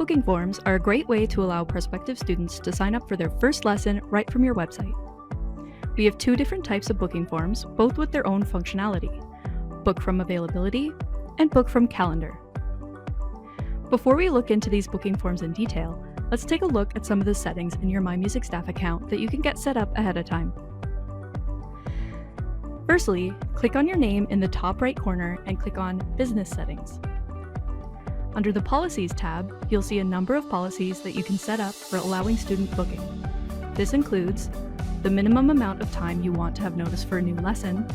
Booking forms are a great way to allow prospective students to sign up for their first lesson right from your website. We have two different types of booking forms, both with their own functionality: Book from Availability and Book from Calendar. Before we look into these booking forms in detail, let's take a look at some of the settings in your MyMusic Staff account that you can get set up ahead of time. Firstly, click on your name in the top right corner and click on Business Settings. Under the Policies tab, you'll see a number of policies that you can set up for allowing student booking. This includes the minimum amount of time you want to have notice for a new lesson,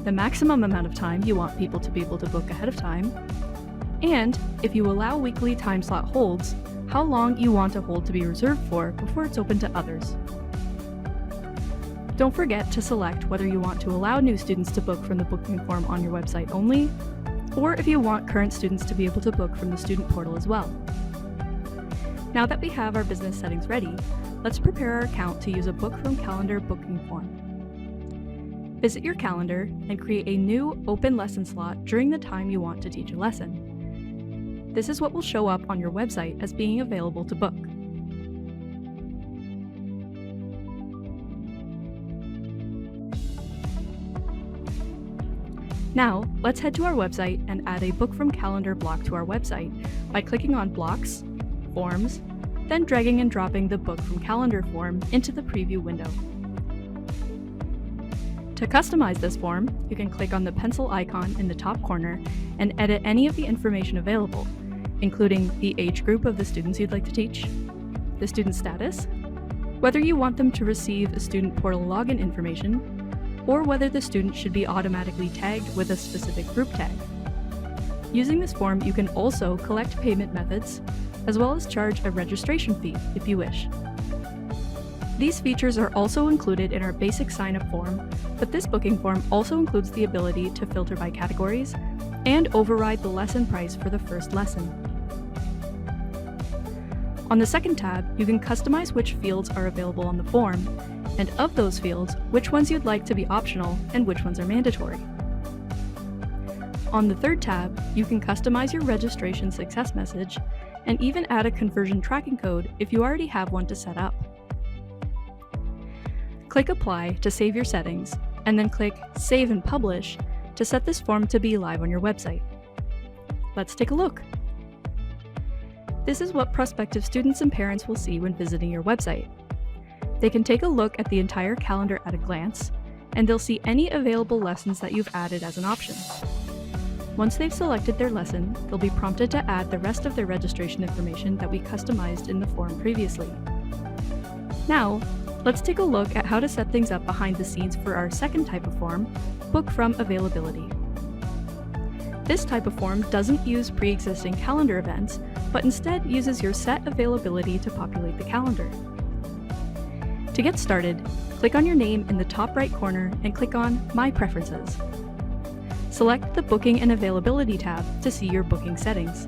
the maximum amount of time you want people to be able to book ahead of time, and if you allow weekly time slot holds, how long you want a hold to be reserved for before it's open to others. Don't forget to select whether you want to allow new students to book from the booking form on your website only, or if you want current students to be able to book from the student portal as well. Now that we have our business settings ready, let's prepare our account to use a Book from Calendar booking form. Visit your calendar and create a new open lesson slot during the time you want to teach a lesson. This is what will show up on your website as being available to book. Now, let's head to our website and add a Book from Calendar block to our website by clicking on Blocks, Forms, then dragging and dropping the Book from Calendar form into the preview window. To customize this form, you can click on the pencil icon in the top corner and edit any of the information available, including the age group of the students you'd like to teach, the student status, whether you want them to receive a student portal login information, or whether the student should be automatically tagged with a specific group tag. Using this form, you can also collect payment methods, as well as charge a registration fee if you wish. These features are also included in our basic sign-up form, but this booking form also includes the ability to filter by categories and override the lesson price for the first lesson. On the second tab, you can customize which fields are available on the form, and of those fields, which ones you'd like to be optional and which ones are mandatory. On the third tab, you can customize your registration success message and even add a conversion tracking code if you already have one to set up. Click Apply to save your settings, and then click Save and Publish to set this form to be live on your website. Let's take a look. This is what prospective students and parents will see when visiting your website. They can take a look at the entire calendar at a glance, and they'll see any available lessons that you've added as an option. Once they've selected their lesson, they'll be prompted to add the rest of their registration information that we customized in the form previously. Now, let's take a look at how to set things up behind the scenes for our second type of form, Book from Availability. This type of form doesn't use pre-existing calendar events, but instead uses your set availability to populate the calendar. To get started, click on your name in the top right corner and click on My Preferences. Select the Booking and Availability tab to see your booking settings.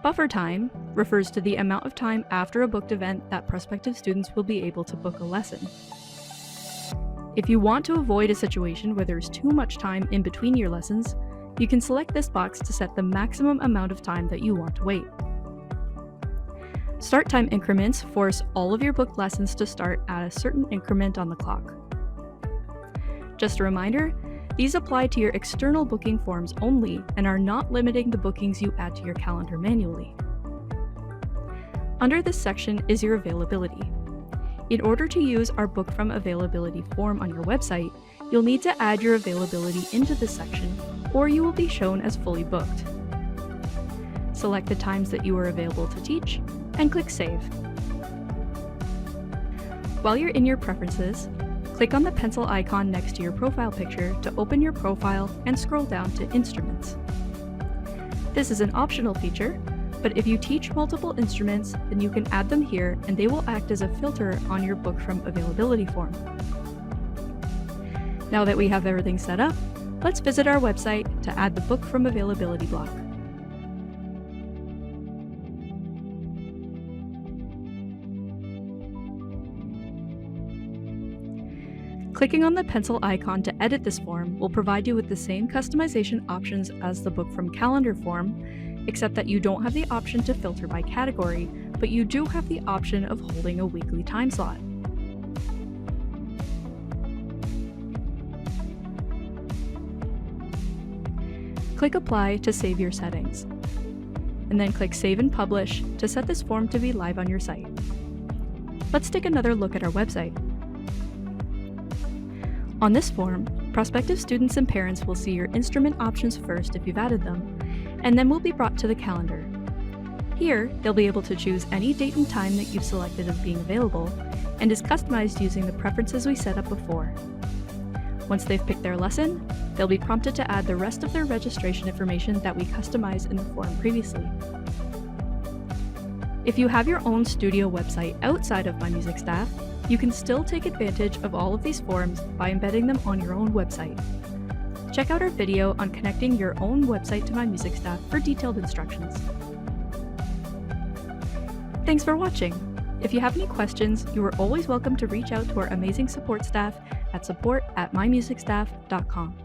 Buffer time refers to the amount of time after a booked event that prospective students will be able to book a lesson. If you want to avoid a situation where there's too much time in between your lessons, you can select this box to set the maximum amount of time that you want to wait. Start time increments force all of your booked lessons to start at a certain increment on the clock. Just a reminder, these apply to your external booking forms only and are not limiting the bookings you add to your calendar manually. Under this section is your availability. In order to use our Book from Availability form on your website, you'll need to add your availability into this section, or you will be shown as fully booked. Select the times that you are available to teach, and click Save. While you're in your preferences, click on the pencil icon next to your profile picture to open your profile and scroll down to Instruments. This is an optional feature, but if you teach multiple instruments, then you can add them here and they will act as a filter on your Book from Availability form. Now that we have everything set up, let's visit our website to add the Book from Availability block. Clicking on the pencil icon to edit this form will provide you with the same customization options as the Book from Calendar form, except that you don't have the option to filter by category, but you do have the option of holding a weekly time slot. Click Apply to save your settings, and then click Save and Publish to set this form to be live on your site. Let's take another look at our website. On this form, prospective students and parents will see your instrument options first if you've added them, and then will be brought to the calendar. Here, they'll be able to choose any date and time that you've selected as being available, and is customized using the preferences we set up before. Once they've picked their lesson, they'll be prompted to add the rest of their registration information that we customized in the form previously. If you have your own studio website outside of MyMusicStaff, you can still take advantage of all of these forms by embedding them on your own website. Check out our video on connecting your own website to MyMusicStaff for detailed instructions. Thanks for watching! If you have any questions, you are always welcome to reach out to our amazing support staff at support@mymusicstaff.com.